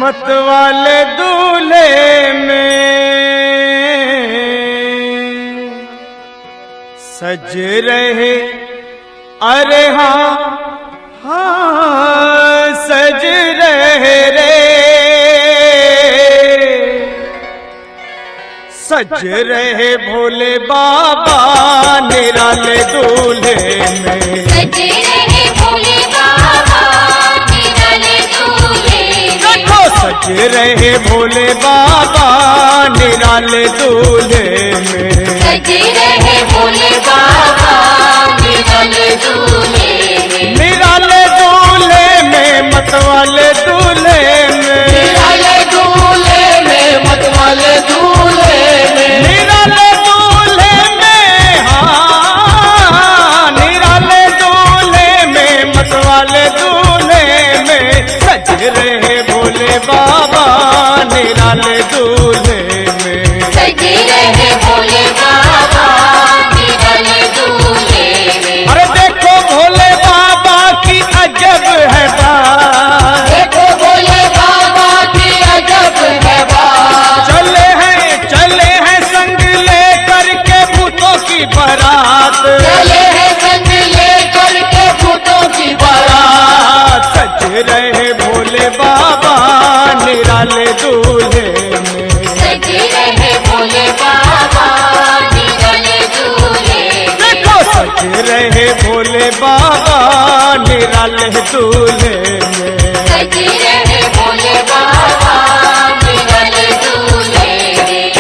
मत वाले दूल्हे में सज रहे, अरे हाँ हाँ सज रहे रे, सज रहे भोले बाबा निराले दूल्हे में, सज रहे भोले बाबा निराले दूल्हे में, सज रहे भोले बाबा निराले दूल्हे में, सज रहे भोले बाबा निराले दूल्हे में, निराले दूल्हे में मतवाले दूल्हे में, निराले दूल्हे में मतवाले दूल्हे में, निराले दूल्हे में, हाँ निराले दूल्हे में मतवाले दूल्हे में, सज रहे भोले बाबा निराले दूल्हे में, सज रहे भोले बाबा निराले दूल्हे में। अरे देखो भोले बाबा की अजब है बात, देखो भोले बाबा की अजब है बात, चले हैं संग लेकर के भूतों की बारात, चले हैं संग लेकर के भूतों की बारात, सज रहे भोले बाबा निराले दूल्हे में, सज रहे भोले बाबा निराले दूल्हे में, देखो सज रहे भोले बाबा निराले दूल्हे में, सज रहे भोले बाबा निराले दूल्हे में।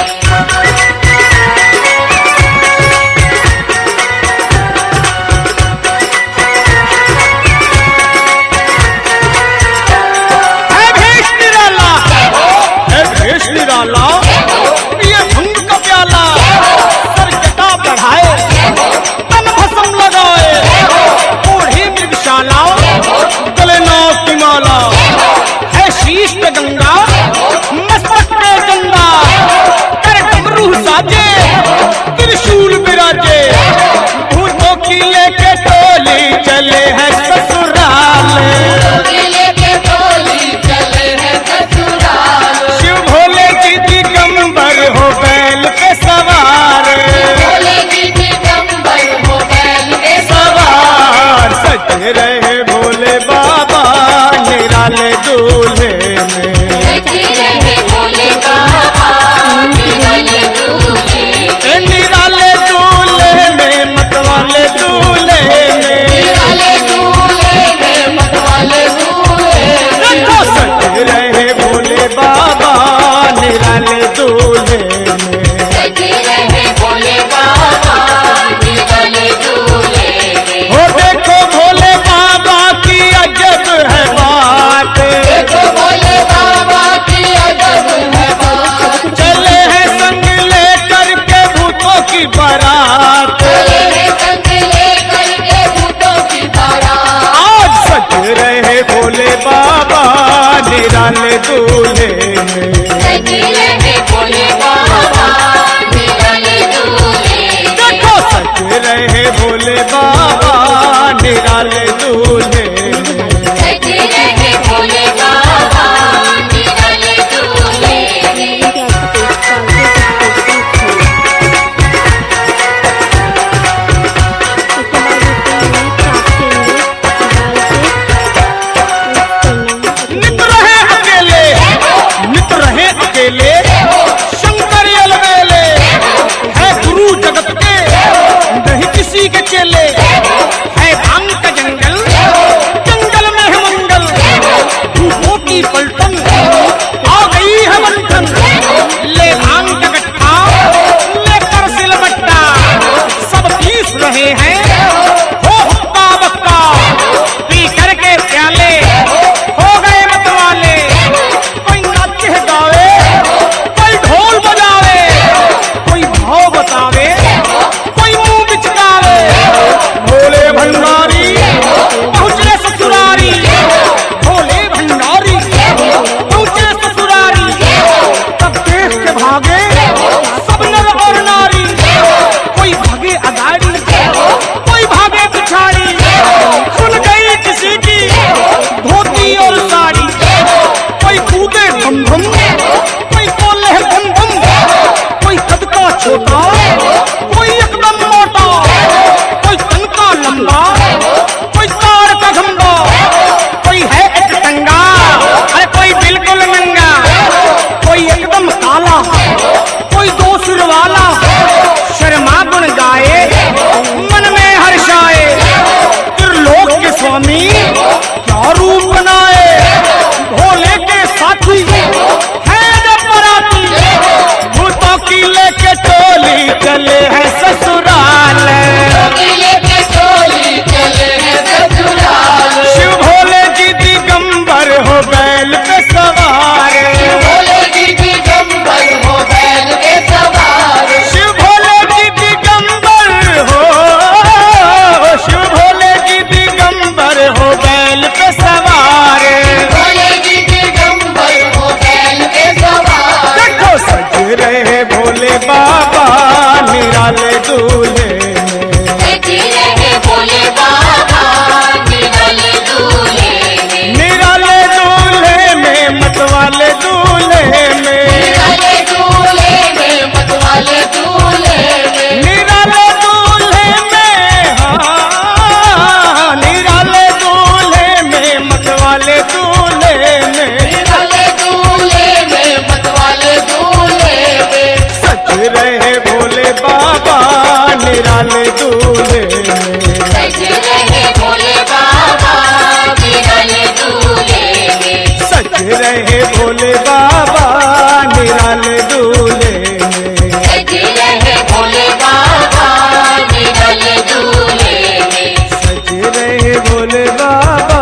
है भेष निराला, है भेष निराला, ये भंग का प्याला, सर जटा बढ़ाए, तन भस्म लगाए, ओढ़ी मृगशाला, गले नाग की माला, है शीश पे गंगा, मस्तक पे गंगा, कर डमरू साजे, त्रिशूल विराजे, भूतों की लेके टोली चले हैं ससुराल, लेके टोली चले हैं ससुराल, शिव भोले जी दिगंबर हो बैल पे सवार, भोले जी दिगंबर हो बैल पे सवार, सज रहे भोले बाबा निराले दूल्हे में, सज रहे भोले बाबा निराले दूल्हे में, निराले दूल्हे में मतवाले दूल्हे में, निराले दूल्हे में मतवाले दूल्हे में, देखो सज रहे भोले बाबा निराले दूल्हे में, सज रहे भोले बाबा निराले दूल्हे में। हो देखो भोले बाबा की अजब है बात, देखो भोले बाबा की अजब है बात, चले हैं संग लेकर के भूतों की बारात, चले हैं संग लेकर के भूतों की बारात, आज सज रहे भोले बाबा निराले दूल्हे में, सज रहे भोले बाबा निराले दूल्हे में, देखो सज रहे भोले बाबा निराले दूल्हे में, सज रहे भोले बाबा निराले दूल्हे में। नित रहे अकेले, नित रहे अकेले, शंकर अलबेले, है गुरु जगत के नहीं किसी के चेले, है भांग का जंगल, जंगल में है मंगल, धूपों की पलटन, आ गई है बंधन, ले भांग का गट्ठा, लेकर सिलबट्टा, सब पीस रहे हैं, हो हुक्का बक्का, पी करके प्याले, हो गए मतवाले, कोई नाचे गावे, कोई ढोल बजावे, कोई भाव बतावे, कोई मुंह बिचकावे, भोले भंडारी पहुँचे ससुरारी, भोले भंडारी सवार। भोले जी दिगंबर हो बैल पे सवार। शिव भोले जी दिगंबर हो, शिव भोले जी दिगंबर हो बैल पे सवार। भोले जी दिगंबर हो बैल पे सवार। देखो सज रहे भोले बाबा निराले दूल्हे में। सज रहे भोले बाबा निराले दूल्हे में। निराले दूल्हे में मतवाले दूल्हे में। निराले दूल्हे में मतवाले दूल्हे में। निराले दूल्हे में, हाँ निराले दूल्हे में मतवाले दूल्हे में। निराले दूल्हे में मतवाले दूल्हे में। सज रहे भोले बाबा निराले दूल्हे में। सज रहे भोले बाबा निराले दूल्हे में। सज रहे भोले बाबा निराले दूल्हे में। सज रहे भोले बाबा निराले दूल्हे में। सज रहे भोले बाबा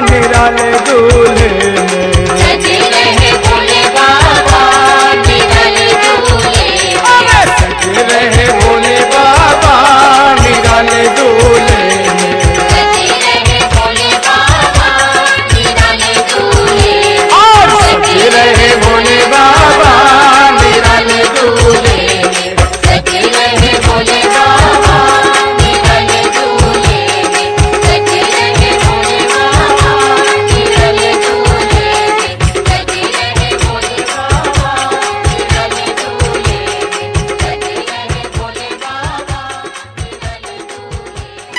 निराले दूल्हे में। सज रहे भोले बाबा निराले दूल्हे में। सज रहे भोले बाबा निराले दूल्हे में। सज रहे भोले बाबा निराले दूल्हे में। और सज रहे भोले बाबा निराले दूल्हे में। सज रहे भोले बाबा निराले दूल्हे में। सज रहे भोले बाबा निराले दूल्हे में। सज रहे भोले बाबा निराले दूल्हे में। सज रहे भोले बाबा निराले दूल्हे में।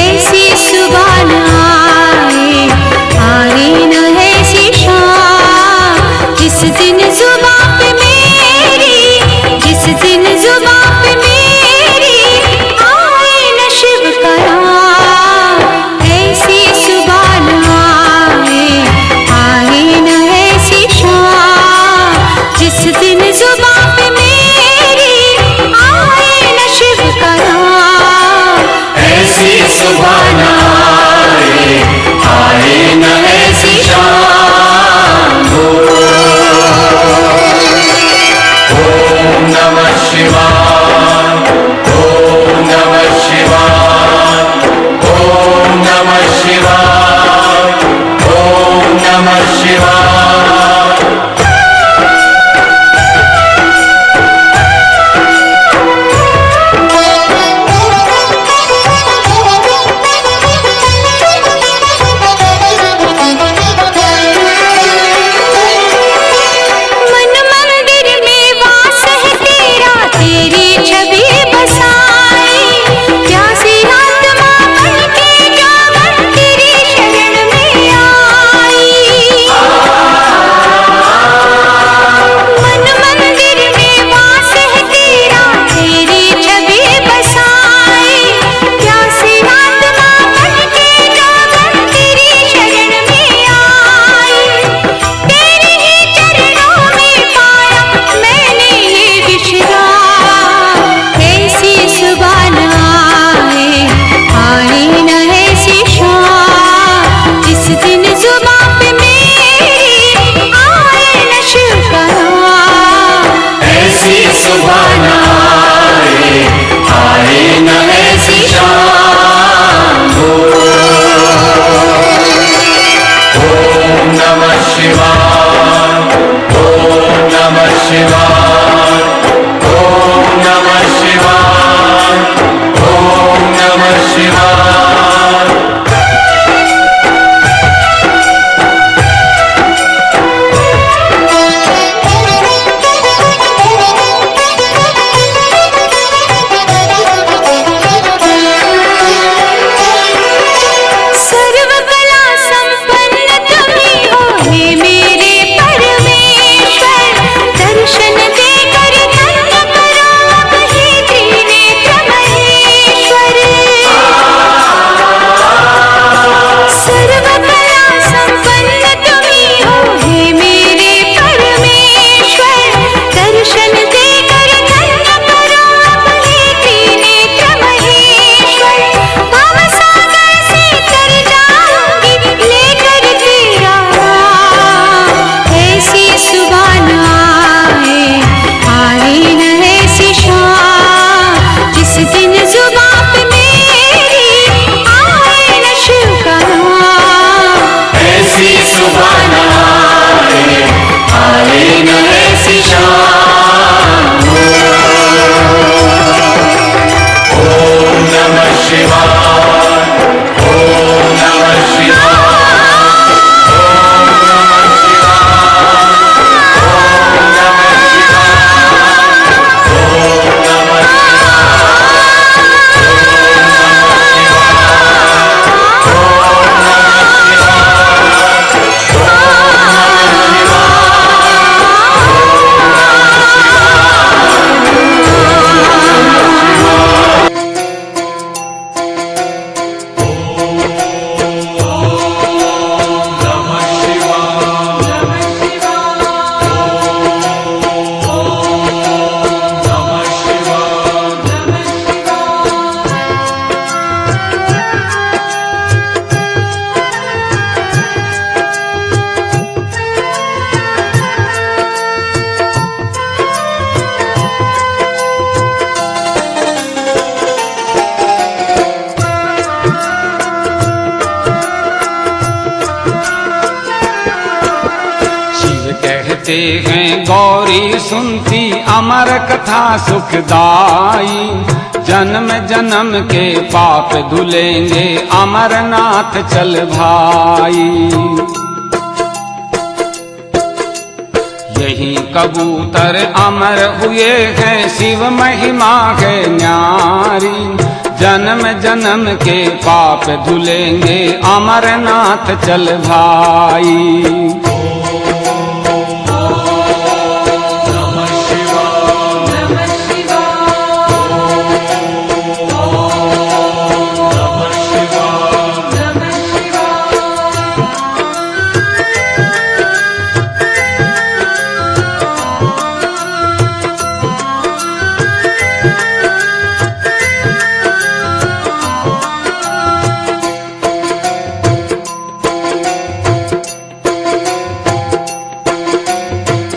ऐसी सुबह आए कहते हैं गौरी सुनती अमर कथा सुखदाई, जन्म जन्म के पाप धुलेंगे अमरनाथ चल भाई। यही कबूतर अमर हुए हैं शिव महिमा है न्यारी, जन्म जन्म के पाप धुलेंगे अमरनाथ चल भाई।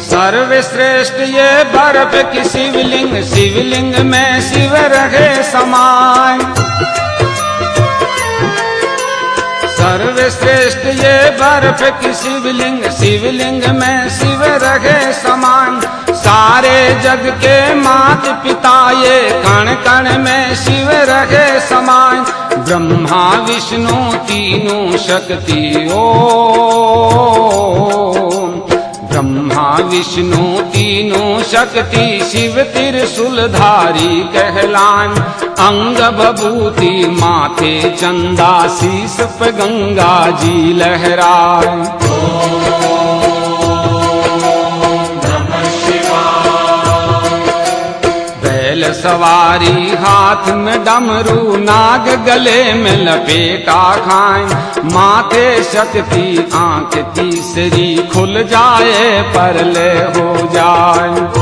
सर्वश्रेष्ठ ये बर्फ की शिवलिंग, शिवलिंग में शिव रहे समाय। सर्वश्रेष्ठ ये बर्फ की शिवलिंग, शिवलिंग में शिव रहे समान। सारे जग के मात पिता ये कण कण में शिव रहे समान। ब्रह्मा विष्णु तीनों शक्ति ब्रह्मा विष्णु तीनों शक्ति शिव त्रिशूलधारी कहलान। अंग बभूति माथे चंदा शीस पे गंगा जी लहराए। बैल सवारी हाथ में डमरू, नाग गले में लपेटा खाएं। माथे शक्ति आंख तीसरी खुल जाए परले हो जाए।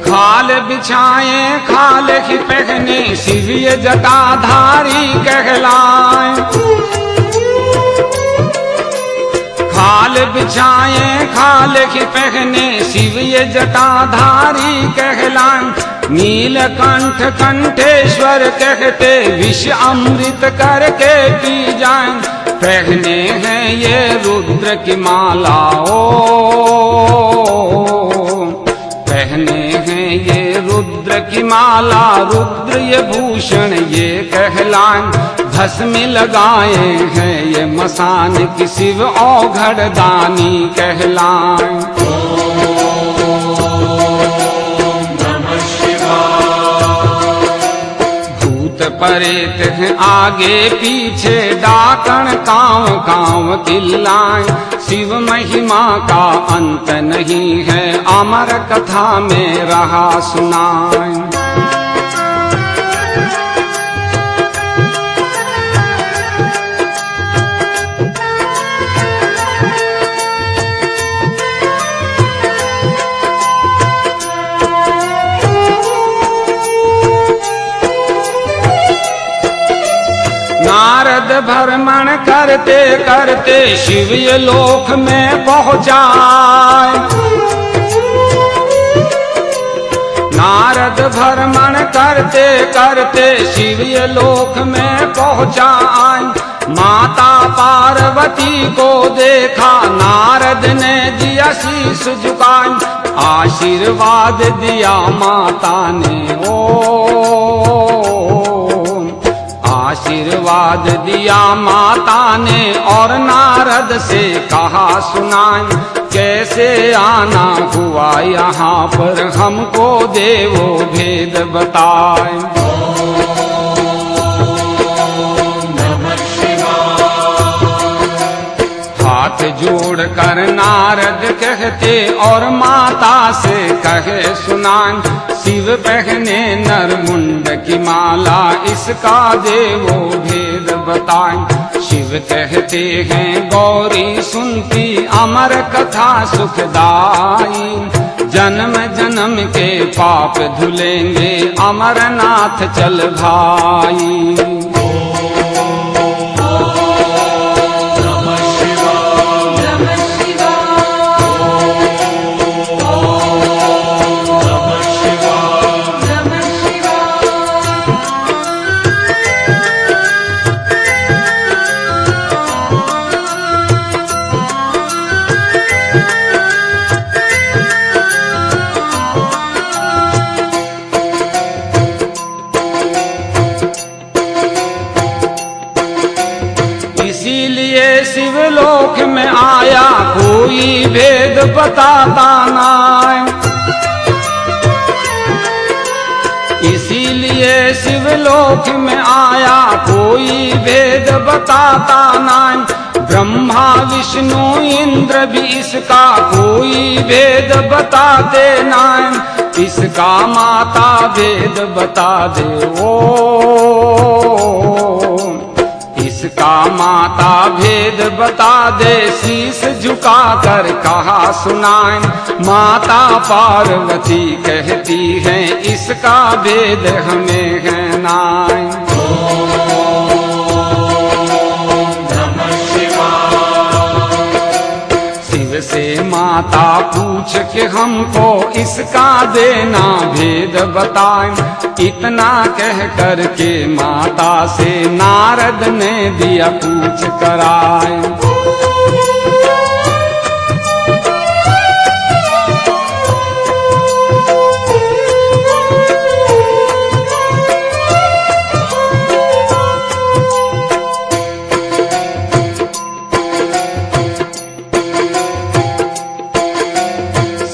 खाल बिछाए खाल ही पहने शिव ये जटाधारी कहलाए। खाल बिछाए खाल ही पहने शिव ये जटाधारी कहलाए। नीलकंठ कंठेश्वर कहते विष अमृत करके पी जाए। पहने हैं ये रुद्र की माला पहने हैं ये रुद्र की माला। रुद्र ये भूषण ये कहलान। भस्म लगाए हैं ये मसान की शिव औघड़ दानी कहलान। भूत परेत हैं आगे पीछे डाकण कांव कांव किल्लाएं। शिव महिमा का अंत नहीं है अमर कथा में रहा सुनाएं। नारद भ्रमण करते करते शिव ये लोक में पहुँचाए। नारद भ्रमण करते करते शिव ये लोक में पहुँचाए। माता पार्वती को देखा नारद ने दिया शीश झुकाए। आशीर्वाद दिया माता ने आशीर्वाद दिया माता ने और नारद से कहा सुनाए। कैसे आना हुआ यहाँ पर हमको देवो भेद बताए। हाथ जोड़ कर नारद कहते और माता से कहे सुनान। शिव पहने नरमुंड की माला इसका देवो भेद बताए। शिव कहते हैं गौरी सुनती अमर कथा सुखदाई। जन्म जन्म के पाप धुलेंगे अमरनाथ चल भाई। नमः शिवाय। शिवलोक में आया कोई भेद बताता नाय। इसीलिए शिवलोक में आया कोई भेद बताता नाय। ब्रह्मा विष्णु इंद्र भी इसका कोई भेद बताते नाय। इसका माता भेद बता दे ओ, इसका माता भेद बता दे। शीश झुका कर कहा सुनाए, माता पार्वती कहती है इसका भेद हमें है नाय। शिव से माता पूछ के हमको इसका देना भेद बताए। इतना कह कर के माता से नारद ने दिया पूछ कराए।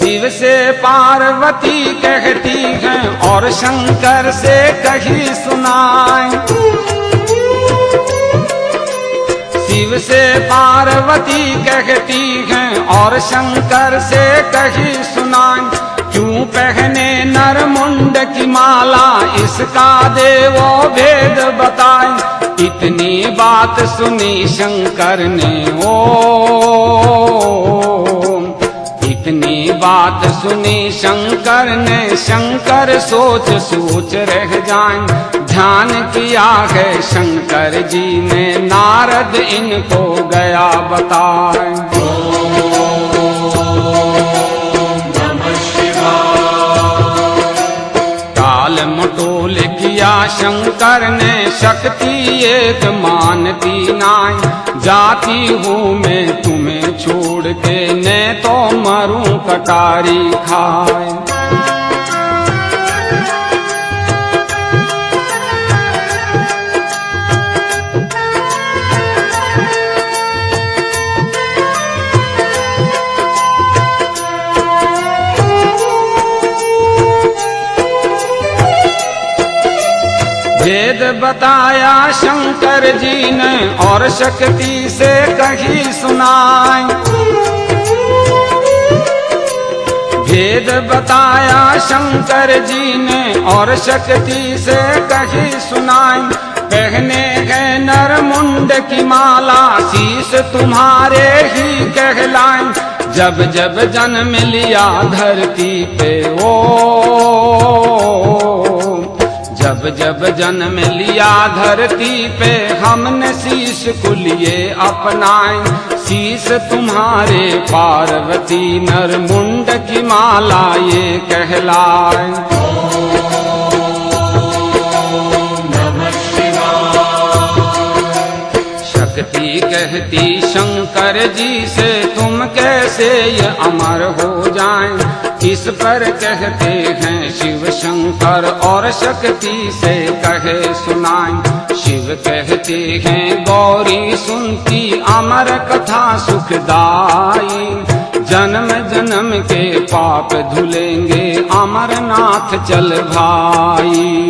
शिव से पार्वती कहती हैं और शंकर से कही सुनाए। शिव से पार्वती कहती हैं और शंकर से कही सुनाए। क्यों पहने नर मुंड की माला इसका देवो भेद बताए। इतनी बात सुनी शंकर ने इतनी बात सुनी शंकर ने। शंकर सोच सोच रह जाएं। ध्यान किया है शंकर जी ने नारद इनको गया बताए। टाल मटोल किया शंकर ने शक्ति एक मानती नाय। जाती हूँ मैं तुम्हें छोड़ के ने तो मरूं कटारी खाए। भेद बताया शंकर जी ने और शक्ति से कही सुनाए। भेद बताया शंकर जी ने और शक्ति से कही सुनाए। पहने गए नर मुंड की माला शीश तुम्हारे ही कहलाए। जब जब जन्म लिया धरती पे जब जब जन्म लिया धरती पे हमने शीश को लिए अपनाए। शीश तुम्हारे पार्वती नर मुंड की माला ये कहलाए। शक्ति कहती शंकर जी से तुम कैसे ये अमर हो जाएं। इस पर कहते हैं शिव शंकर और शक्ति से कहे सुनाएं। शिव कहते हैं गौरी सुनती अमर कथा सुखदाई। जन्म जन्म के पाप धुलेंगे अमरनाथ चल भाई।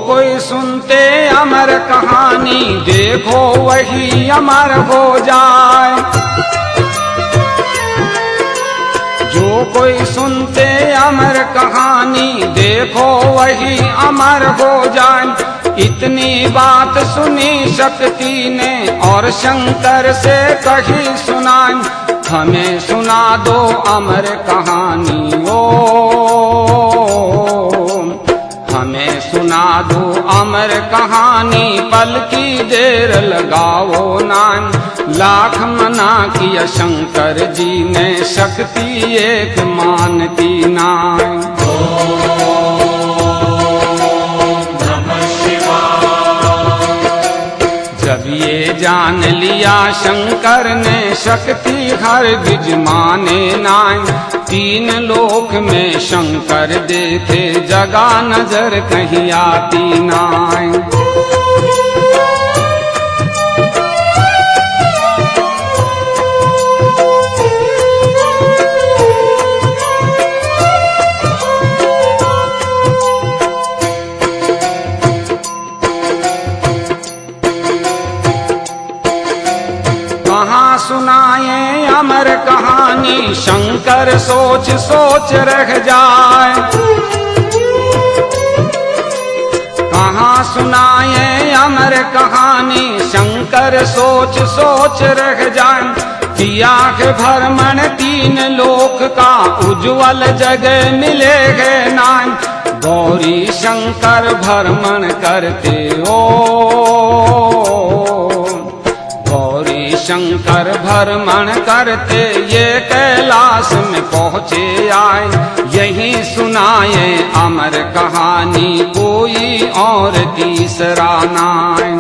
कोई सुनते अमर कहानी देखो वही अमर हो जाए। जो कोई सुनते अमर कहानी देखो वही अमर हो जाए। इतनी बात सुनी शक्ति ने और शंकर से कही सुनाई। हमें सुना दो अमर कहानी हमें सुना दो अमर कहानी, पल की देर लगाओ नाम। लाख मना किया शंकर जी ने, शक्ति एक मानती नाम। जब ये जान लिया शंकर ने, शक्ति हर गिज माने नाय। तीन लोक में शंकर देखे, जगा नजर कहीं आती नाय। सुनाए अमर कहानी, शंकर सोच सोच रह जाए। कहाँ सुनाए अमर कहानी, शंकर सोच सोच रह जाए। किया के भ्रमण तीन लोक का, उज्जवल जगह मिलेगे नाम। गौरी शंकर भ्रमण करते ओ, शंकर भ्रमण करते ये कैलाश में पहुँचे आए। यही सुनाए अमर कहानी, कोई और तीसरा नाय।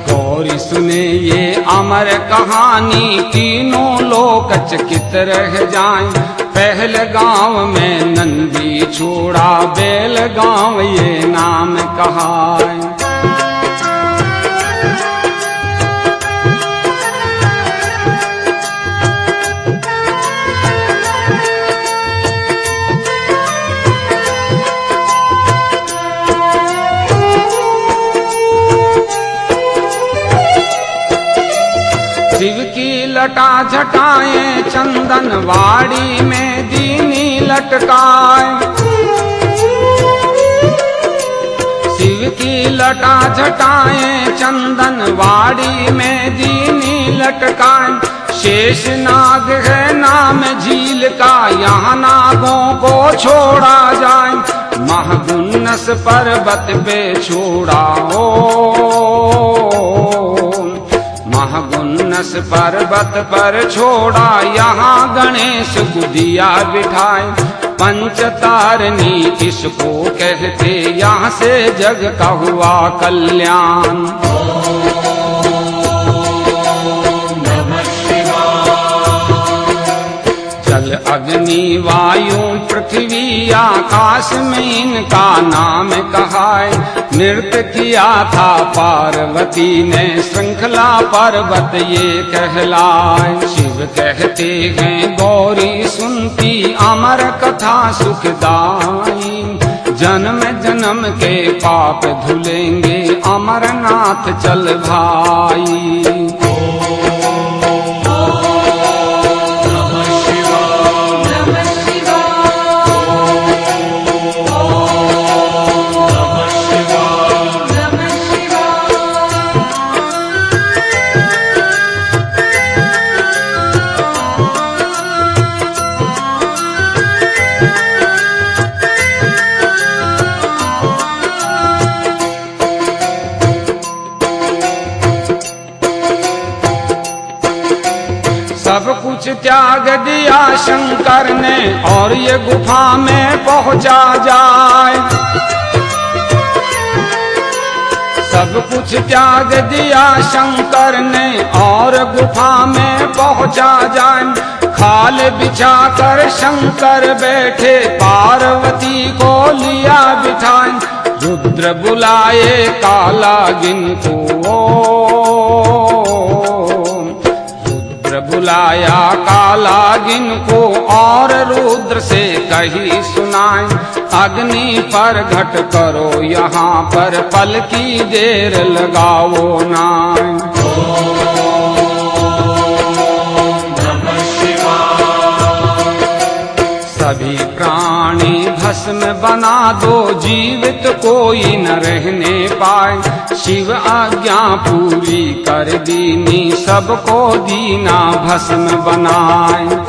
गौरी सुने ये अमर कहानी, तीनों लोक चकित रह जाएं। पहल गांव में नंदी छोड़ा, बेल गांव ये नाम कहाए। शिव की लटा झटाएं, चंदन वाड़ी में दीनी लटकाए। शिव की लटा झटाएं, चंदन वाड़ी में दीनी लटकाए। शेष नाग है नाम झील का, यहाँ नागों को छोड़ा जाए। महगुन्नस पर्वत पे छोड़ा हो, महगुन्नस पर्वत पर छोड़ा। यहाँ गणेश गुदिया बिठाए। पंचतारनी इसको कहते, यहाँ से जग का हुआ कल्याण। जल अग्नि वायु पृथ्वी आकाश में इनका नाम कहाए। नृत्य किया था पार्वती ने, श्रृंखला पर्वत ये कहलाए। शिव कहते हैं गौरी सुनती, अमर कथा सुखदाई। जन्म जन्म के पाप धुलेंगे, अमरनाथ चल भाई। सब कुछ त्याग दिया शंकर ने, और ये गुफा में पहुंचा जाए। सब कुछ त्याग दिया शंकर ने, और गुफा में पहुंचा जाए। खाल बिछा कर शंकर बैठे, पार्वती को लिया बिठाए। रुद्र बुलाए काला गिनको, बुलाया काला गिनको, और रुद्र से कही सुनाए। अग्नि पर घट करो यहाँ पर, पल की देर लगाओ नाय। सभी प्राणी भस्म बना दो, जीवित कोई न रहने पाए। शिव आज्ञा पूरी कर दीनी, सबको दीना भस्म बनाए।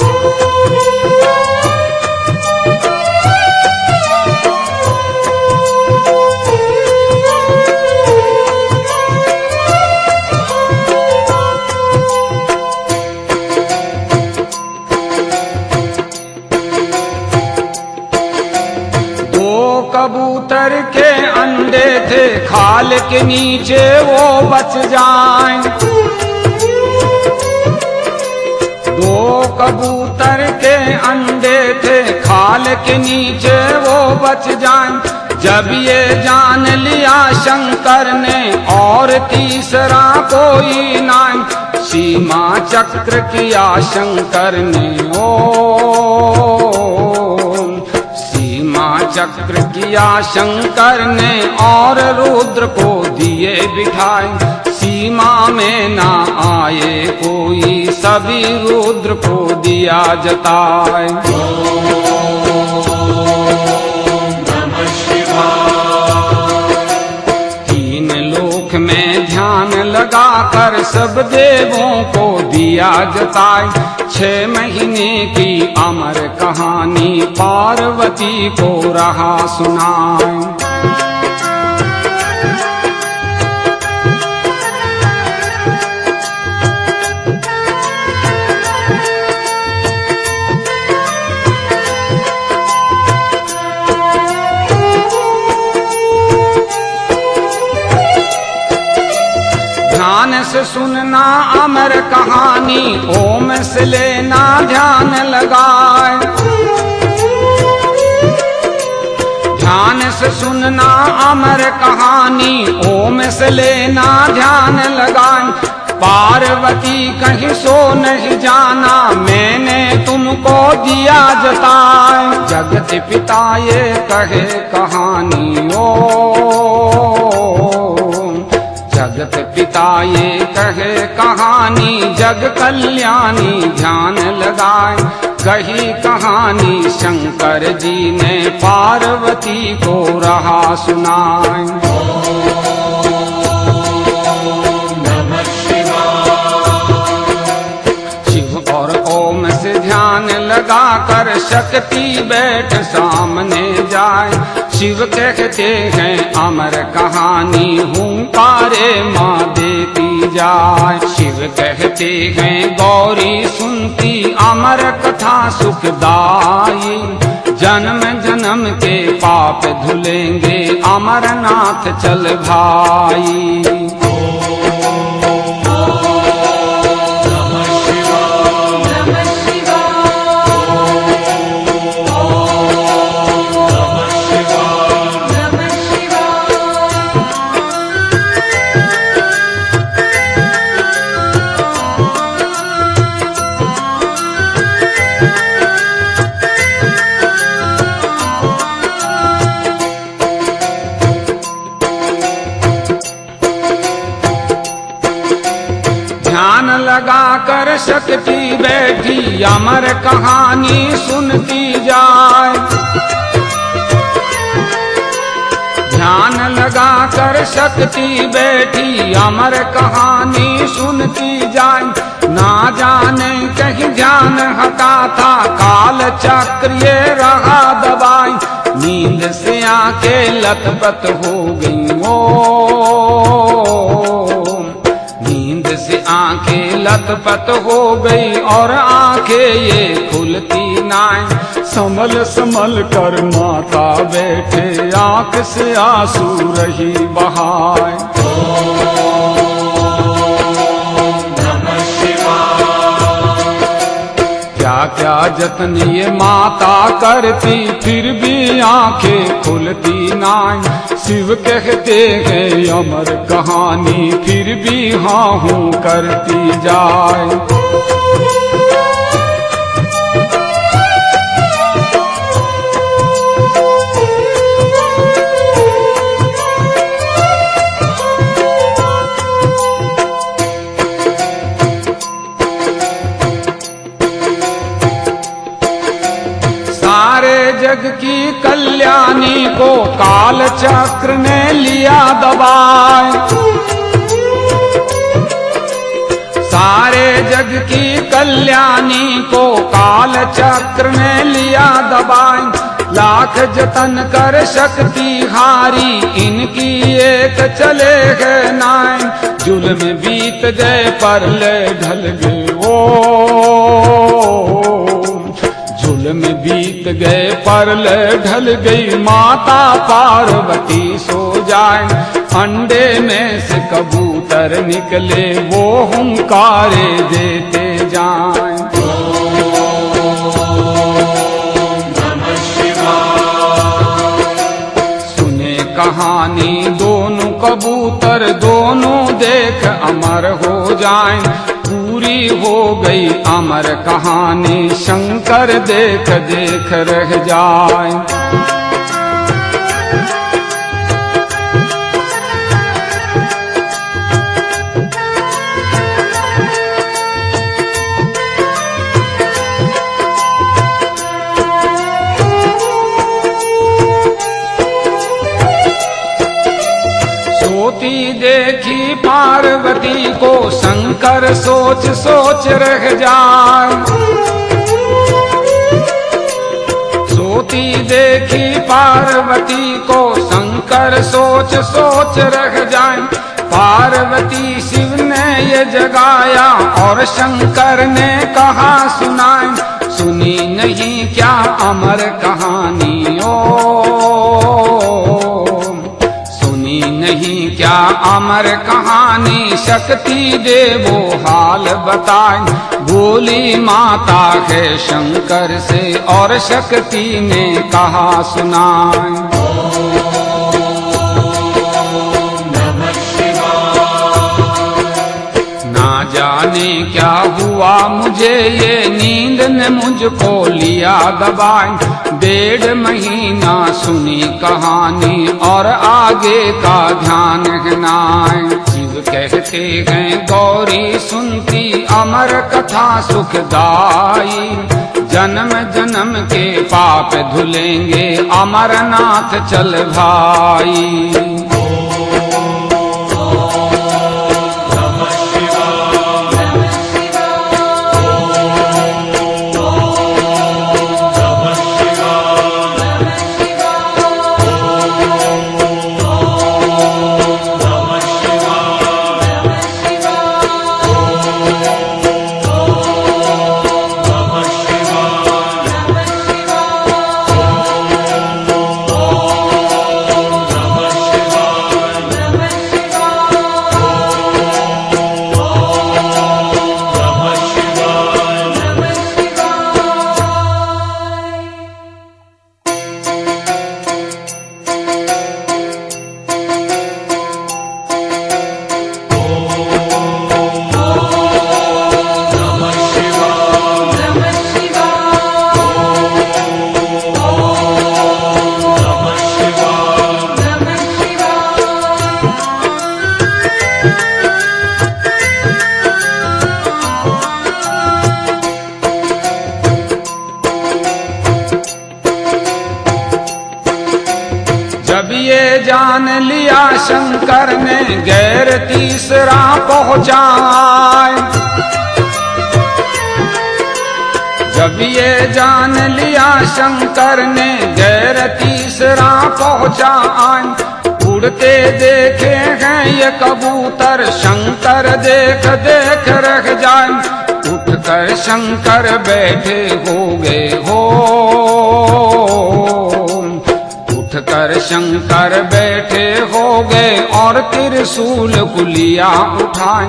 कबूतर के अंडे थे, खाल के नीचे वो बच जाएं। दो कबूतर के अंडे थे, खाल के नीचे वो बच जाएं। जब ये जान लिया शंकर ने और तीसरा कोई ना, सीमा चक्र किया शंकर ने चक्र किया शंकर ने और रुद्र को दिए बिठाए। सीमा में ना आए कोई, सभी रुद्र को दिया जताए। तीन लोक में ध्यान लगाकर सब देवों को दिया जताए। 6 महीने की अमर कहानी पार्वती को रहा सुनाए। ध्यान से सुनना अमर कहानी, ओम से लेना ध्यान लगाए। ध्यान से सुनना अमर कहानी, ओम से लेना ध्यान लगाए। पार्वती कहीं सो नहीं जाना, मैंने तुमको दिया जताए। जगत पिता ये कहे कहानी जगत पिता ये कहे कहानी, जग कल्याणी ध्यान लगाए। कही कहानी शंकर जी ने पार्वती को रहा सुनाए। शिव और ओम से ध्यान लगाकर शक्ति बैठ सामने जाए। शिव कहते हैं अमर कहानी, हुंकारे माँ देती जाए। शिव कहते हैं गौरी सुनती अमर कथा सुखदाई। जन्म जन्म के पाप धुलेंगे, अमरनाथ चल भाई। लगाकर शक्ति बैठी अमर कहानी सुनती जाए। ध्यान लगाकर शक्ति बैठी अमर कहानी सुनती जाए। ना जाने कहीं ध्यान हटा था, काल चक्र ये रहा दबाई। नींद से आंखें लथपथ हो गई आंखें लथपथ हो गई और आंखें ये खुलती नाई। संभल संभल कर माता बैठे, आंख से आंसू रही बहाए। क्या क्या जतन ये माता करती, फिर भी आंखें खुलती नाई। शिव कहते हैं अमर कहानी, फिर भी हाँ हूँ करती जाए। जग की कल्याणी को काल चक्र ने लिया दबाए। सारे जग की कल्याणी को काल चक्र ने लिया दबाए। लाख जतन कर शक्ति हारी, इनकी एक चले गए नाय। जुल्म बीत गए परले ढल गए ओ, जुल्म बीत गए परले ढल गई। माता पार्वती सो जाए, अंडे में से कबूतर निकले, वो हुंकारे देते जाएं। सुने कहानी दोनों कबूतर, दोनों देख अमर हो जाएं। पूरी हो गई अमर कहानी, शंकर देख देख रह जाएं। सोती देखी पार्वती को, शंकर सोच सोच रह जाए। सोती देखी पार्वती को, शंकर सोच सोच रह जाए। पार्वती शिव ने ये जगाया, और शंकर ने कहा सुनाए। सुनी नहीं क्या अमर कहानी ओ, नहीं क्या अमर कहानी। शक्ति दे वो हाल बताए, बोली माता है शंकर से, और शक्ति ने कहा सुनाए। ना जाने क्या हुआ मुझे, ये नींद ने मुझको लिया दबाए। 1.5 महीना सुनी कहानी, और आगे का ध्यान नाय। शिव कहते हैं गौरी सुनती, अमर कथा सुखदाई। जन्म जन्म के पाप धुलेंगे, अमरनाथ चल भाई। जान लिया शंकर ने, गैर तीसरा पहुंचाए। जब ये जान लिया शंकर ने, गैर तीसरा पहुंचाए। उड़ते देखे हैं ये कबूतर, शंकर देख देख रह जाए। उठकर शंकर बैठे हो गए हो, उठकर शंकर बैठे हो गए, और त्रिशूल कुलिया उठाए।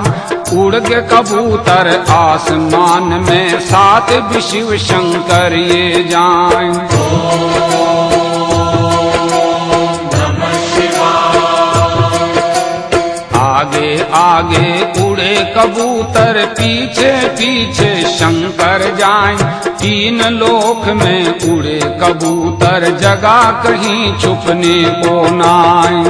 उड़ के कबूतर आसमान में, साथ भी शिव शंकर ये जाएं। आगे आगे उड़े कबूतर, पीछे पीछे शंकर जाएं। 3 लोक में उड़े कबूतर, जगह कहीं छुपने को नाय।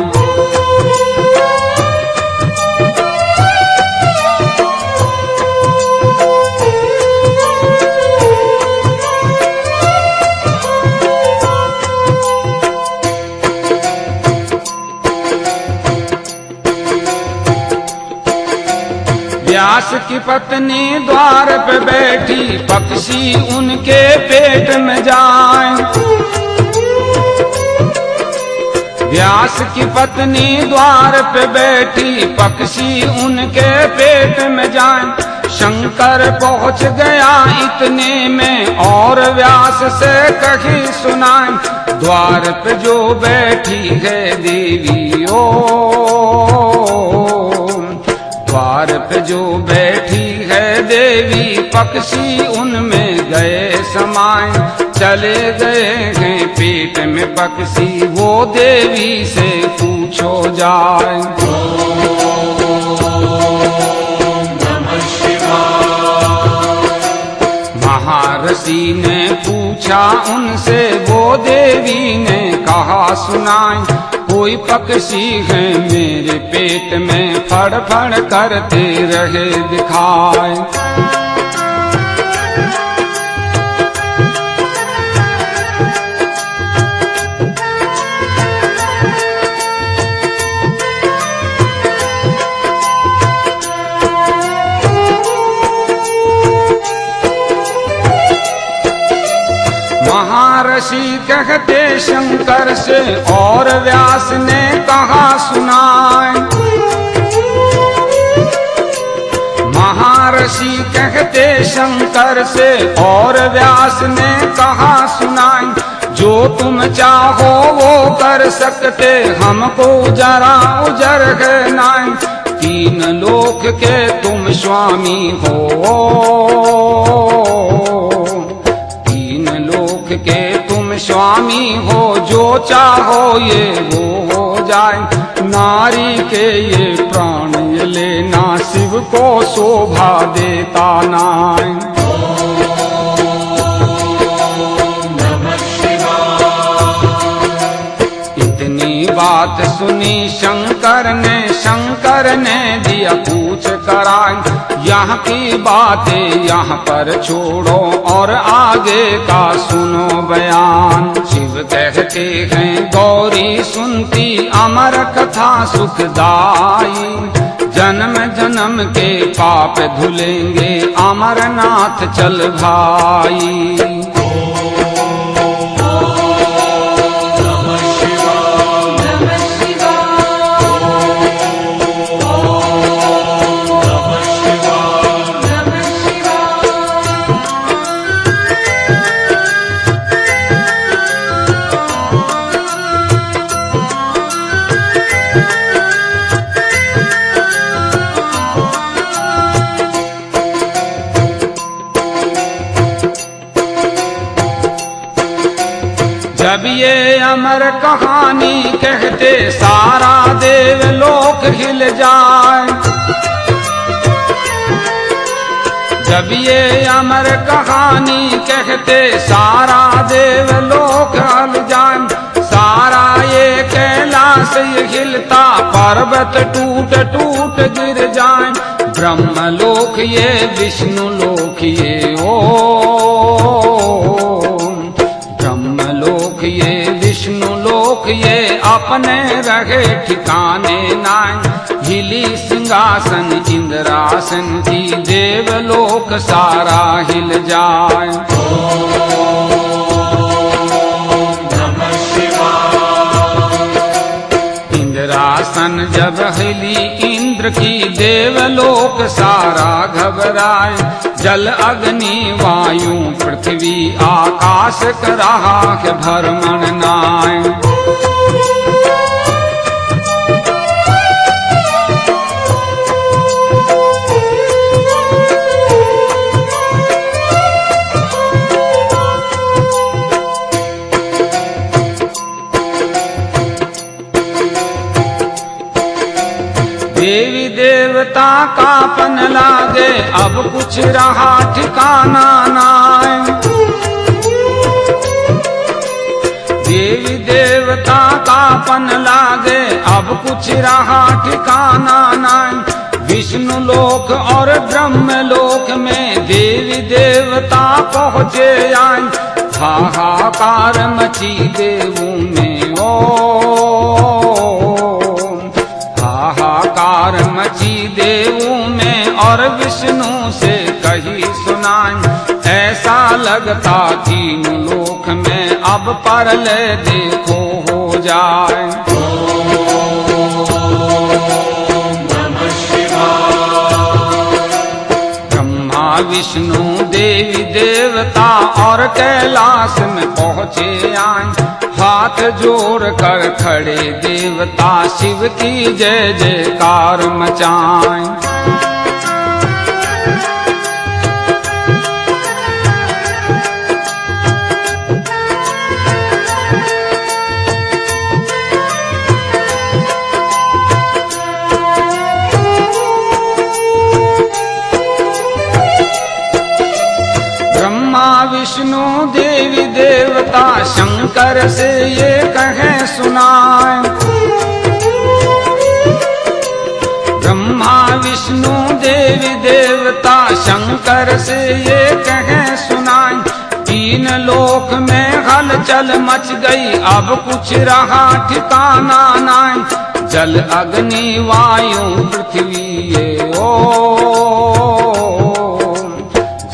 व्यास की पत्नी द्वार पे बैठी, पक्षी उनके पेट में जाए। व्यास की पत्नी द्वार पे बैठी, पक्षी उनके पेट में जाए। शंकर पहुंच गया इतने में, और व्यास से कही सुनाए। द्वार पे जो बैठी है देवी ओ, द्वार पे जो बैठी है देवी, पक्षी उनमें गए समाए। चले गए हैं पेट में पक्षी, वो देवी से पूछो जाए। महर्षि ने पूछा उनसे, वो देवी ने कहा सुनाए। कोई पक्षी है मेरे पेट में, फड़ फड़ करते रहे दिखाए। महर्षि कहते शंकर से, और व्यास ने कहा सुनाए। महर्षि कहते शंकर से, और व्यास ने कहा सुनाए। जो तुम चाहो वो कर सकते, हमको जरा उजर है नाय। तीन लोक के तुम स्वामी हो, के तुम स्वामी हो। जो चाहो ये वो हो जाए। नारी के ये प्राण ये लेना, शिव को शोभा देता नाय। इतनी बात सुनी शंकर ने दिया पूछ कराई। यहाँ की बातें यहाँ पर छोड़ो, और आगे का सुनो बयान। शिव कहते हैं गौरी सुनती अमर कथा सुखदाई। जन्म जन्म के पाप धुलेंगे, अमरनाथ चल भाई। जब ये अमर कहानी कहते, सारा देवलोक हिल जाए। जब ये अमर कहानी कहते, सारा देवलोक हिल जाए। सारा ये कैलाश ये हिलता, पर्वत टूट टूट गिर जाए। ब्रह्मलोक ये विष्णु लोक ये ओ, ब्रह्मलोक ये विष्णु लोक ये अपने रहे ठिकाने नाय। हिली सिंहासन इंद्रासन की, देवलोक सारा हिल जाए। इंद्रासन जब हिली इंद्र की, देवलोक सारा घबराए। जल अग्नि वायु पृथ्वी आकाश कर रहा है भ्रमण नाय। देवी देवता कांपन लागे, अब कुछ रहा ठिकाना नाय। देवी देवता कांपन लागे, अब कुछ रहा ठिकाना नाय। विष्णु लोक और ब्रह्म लोक में देवी देवता पहुँचे आए। हाहाकार मची देवों में ओ, हाहाकार मची देवों में, और और विष्णु से कही सुनाई। ऐसा लगता तीन लोक में अब परलय देखो हो जाए। ब्रह्मा विष्णु देवी देवता और कैलाश में पहुँचे आए। हाथ जोड़ कर खड़े देवता शिव की जय जयकार मचाएं। विष्णु देवी देवता शंकर से ये कहें सुनाए। ब्रह्मा विष्णु देवी देवता शंकर से ये कहें सुनाए। तीन लोक में हलचल मच गई, अब कुछ रहा ठिकाना नाय। जल अग्नि वायु पृथ्वी ये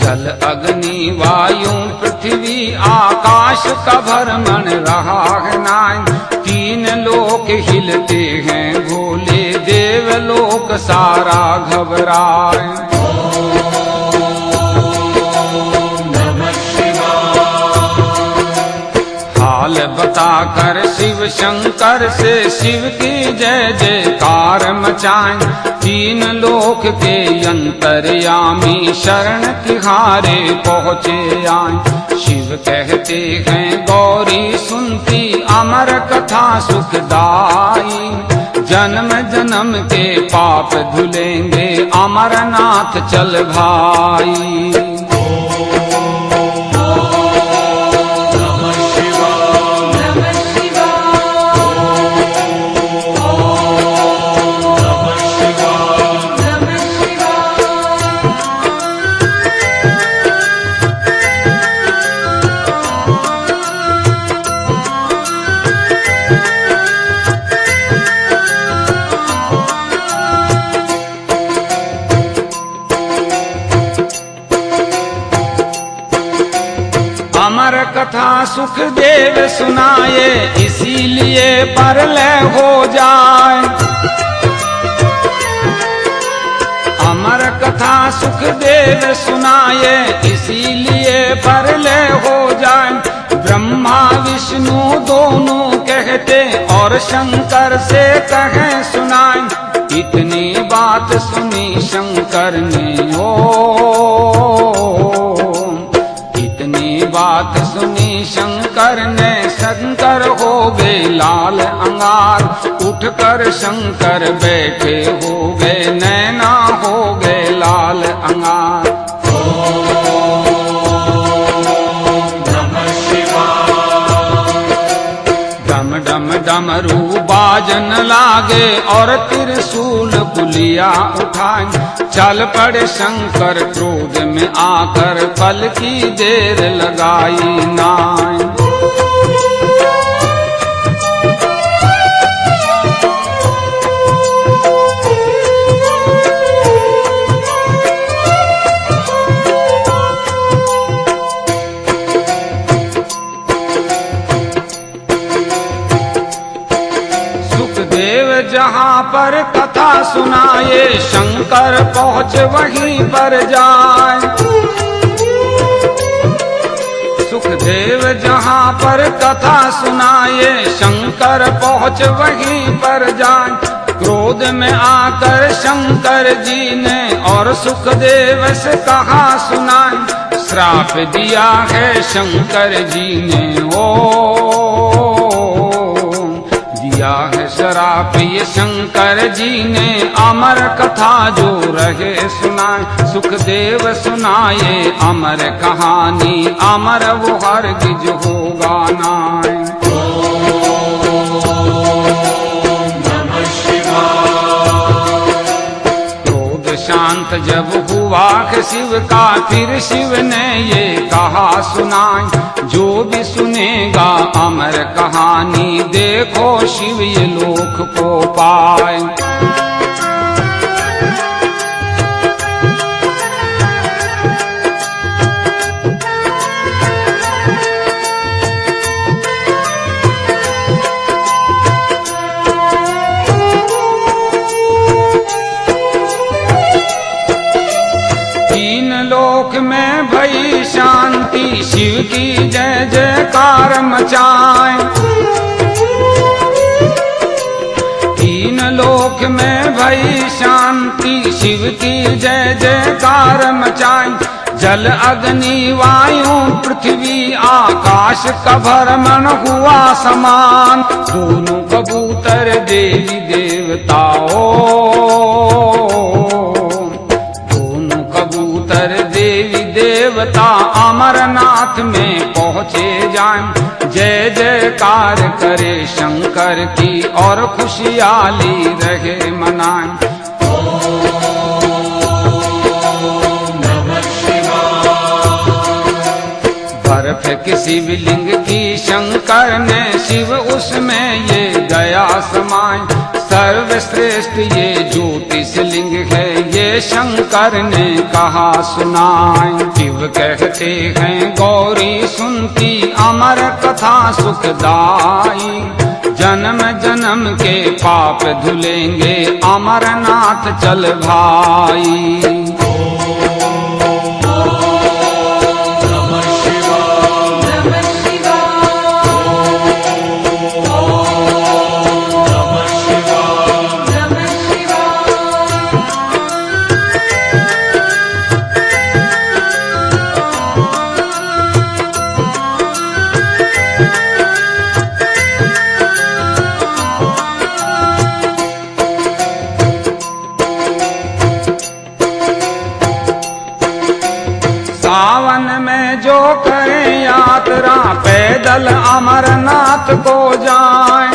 जल अग्नि वायु पृथ्वी आकाश का भ्रमण रहा है नाय। तीन लोक हिलते हैं भोले, देवलोक सारा घबराए। हाल बताकर शिव शंकर से शिव की जय जयकार मचाएं। तीन लोक के अंतर्यामी शरण तिहारे पहुँचे आए। शिव कहते हैं गौरी सुनती अमर कथा सुखदाई। जन्म जन्म के पाप धुलेंगे अमरनाथ चल भाई। अमर कथा सुखदेव सुनाए, इसीलिए परलय हो जाए। अमर कथा सुखदेव सुनाए, इसीलिए परलय हो जाए। ब्रह्मा विष्णु दोनों कहते और शंकर से कहें सुनाए। इतनी बात सुनी शंकर ने बात सुनी शंकर ने, शंकर हो गए लाल अंगार। उठकर शंकर बैठे हो गए, नैना हो गए लाल अंगार। डम डम डमरू बाजन लागे और त्रिशूल कुलिया उठाए। चल पड़े शंकर क्रोध में आकर, पल की देर लगाई नाय। जहाँ पर कथा सुनाए, शंकर पहुँच वहीं पर जाए। सुखदेव जहाँ पर कथा सुनाए, शंकर पहुँच वहीं पर जाए। क्रोध में आकर शंकर जी ने और सुखदेव से कहा सुनाए। श्राप दिया है शंकर जी ने दिया है शराप ये शंकर जी ने। अमर कथा जो रहे सुनाए, सुखदेव सुनाए अमर कहानी। अमर वो हरगिज होगा नाय। क्रोध शांत जब हुआ कि शिव का, फिर शिव ने ये कहा सुनाए। जो भी सुनेगा अमर कहानी, देखो शिव ये लोक को पाए। शिव की जय जयकार मचाएं। तीन लोक में भई शांति, शिव की जय जयकार मचाएं। जल अग्नि वायु पृथ्वी आकाश का भ्रमण हुआ समान। दोनों कबूतर देवी देवताओं, दोनों कबूतर देवी देवता अमरनाथ में पहुँचे जाएं। जय जयकार करे शंकर की और खुशहाली रहे मनाएं। बर्फ के शिवलिंग की शंकर ने शिव उसमें ये गया समाए। सर्वश्रेष्ठ ये ज्योतिषलिंग है, ये शंकर ने कहा सुनाए। शिव कहते हैं गौरी सुनती अमर कथा सुखदाई। जन्म जन्म के पाप धुलेंगे अमरनाथ चल भाई। सावन में जो करें यात्रा पैदल अमरनाथ को जाएं।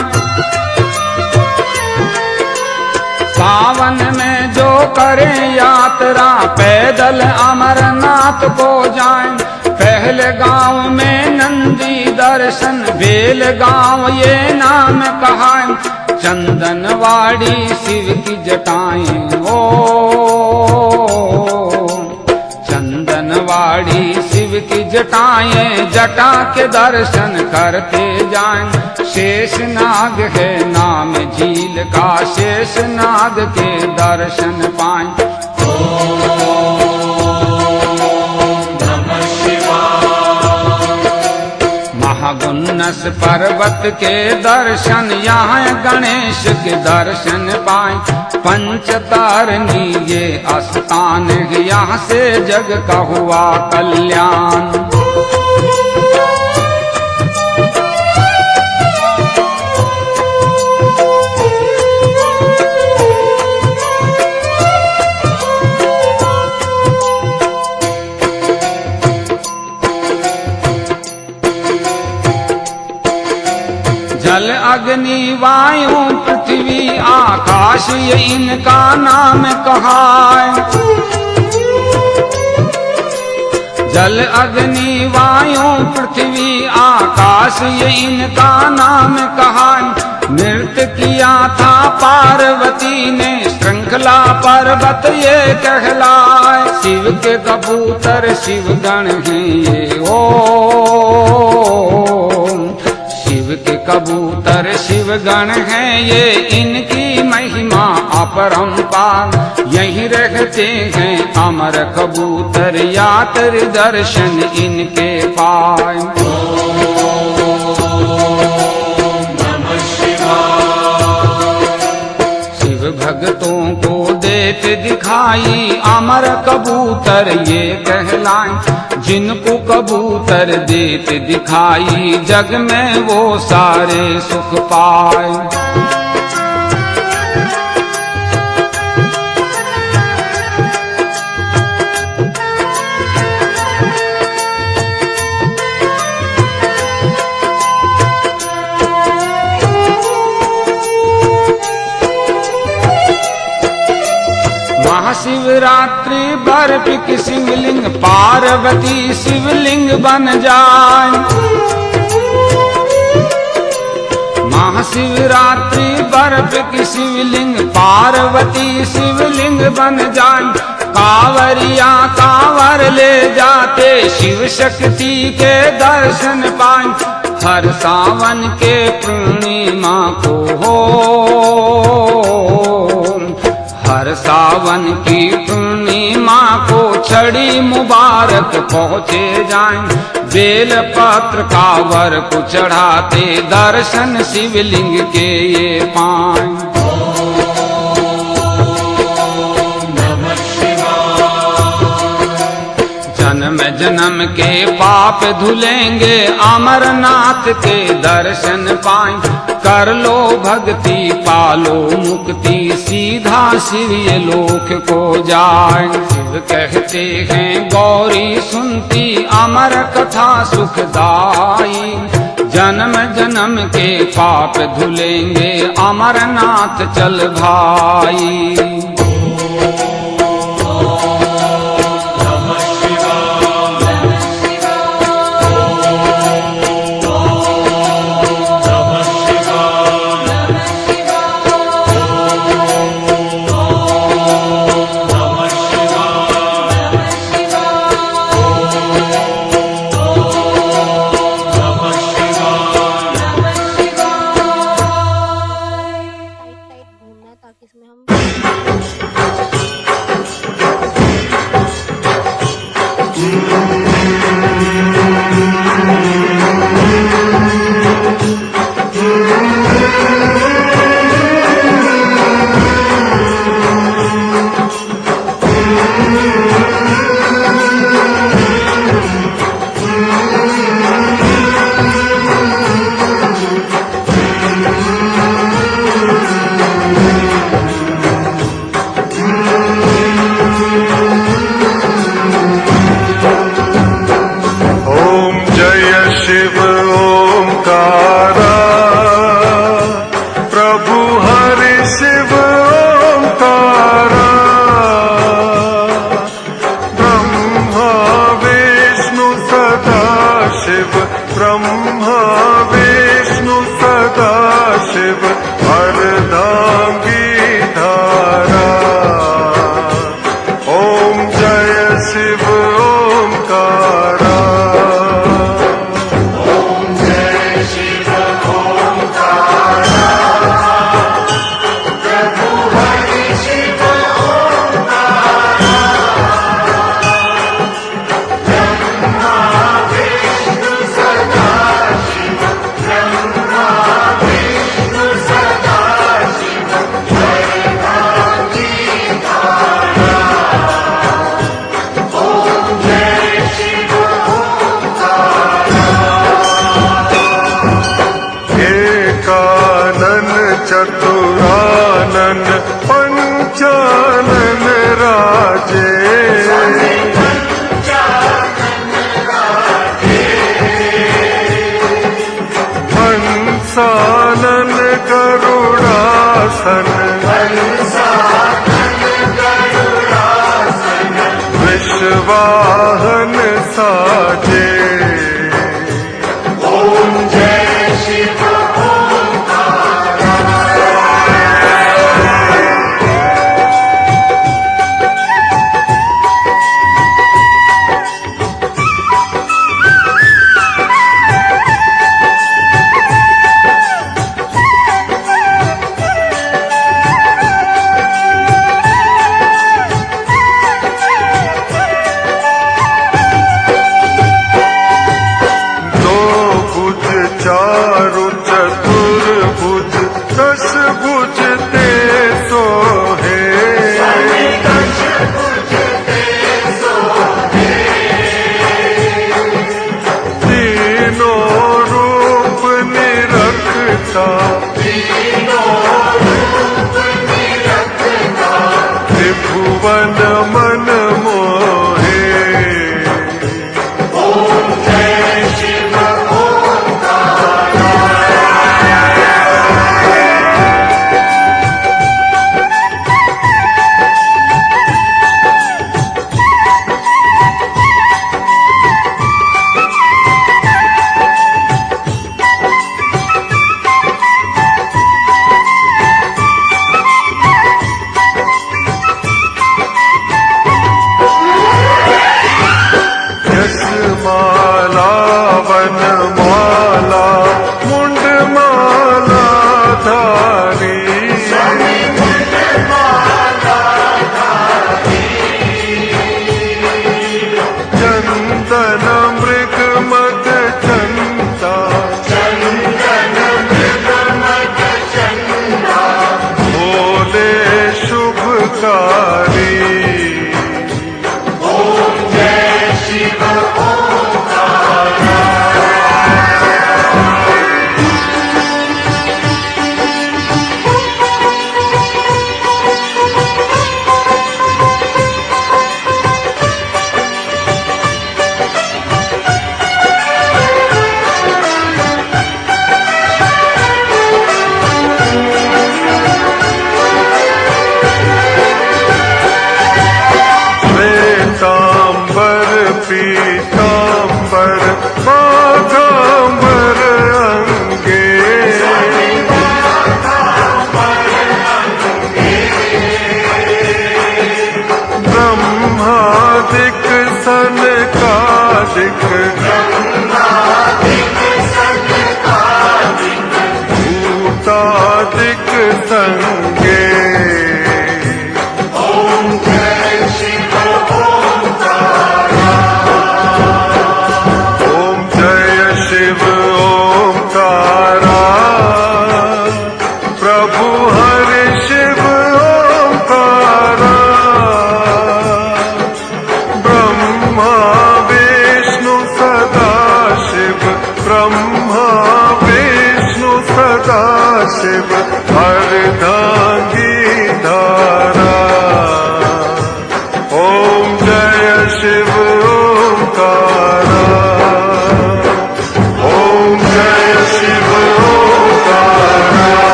सावन में जो करें यात्रा पैदल अमरनाथ को जाएं। पहले गांव में नंदी दर्शन, बेल गांव ये नाम कहाएं। चंदनवाड़ी शिव की जटाएं ओ, चंदनवाड़ी शिव की जटाएं। जटा के दर्शन करते जाएं। शेषनाग है नाम झील का, शेषनाग के दर्शन पाएं। महागुन्नस पर्वत के दर्शन, यहाँ गणेश के दर्शन पाएं। पंचतारनी ये स्थान है, यहाँ से जग का हुआ कल्याण। जल अग्नि वायु पृथ्वी आकाश ये इनका नाम कहाए। जल अग्नि वायु पृथ्वी आकाश ये इनका नाम कहाए। नृत्य किया था पार्वती ने, श्रृंखला पर्वत ये कहलाए। शिव के कबूतर शिवगण हैं ये ओ, शिव के कबूतर शिवगण हैं ये, इनकी महिमा अपरंपार। यहीं रहते हैं अमर कबूतर, यात्री दर्शन इनके पाए। शिव भक्तों को देते दिखाई अमर कबूतर ये कहलाएं। जिनको कबूतर देते दिखाई जग में वो सारे सुख पाए। महाशिवरात्रि बर्फ की शिवलिंग, पार्वती शिवलिंग बन जाए। महाशिवरात्रि बर्फ की शिवलिंग, पार्वती शिवलिंग बन जाए। कांवरिया कांवर ले जाते, शिव शक्ति के दर्शन पाए। हर सावन के पूर्णिमा को हो, हर सावन की पूर्णिमा माँ को छड़ी मुबारक पहुँचे जाएं, बेल पत्र का वर को चढ़ाते दर्शन शिवलिंग के ये पाएं। जन्म जन्म के पाप धुलेंगे, अमरनाथ के दर्शन पाएं। कर लो भक्ति पालो मुक्ति, सीधा शिव ये लोक को जाए। शिव कहते हैं गौरी सुनती, अमर कथा सुखदाई। जन्म जन्म के पाप धुलेंगे, अमरनाथ चल भाई। ताकि इसमें हम चतुरानन पंचानन राजे, हंसानन गरुड़ासन, विश्वाहन साजे। चारों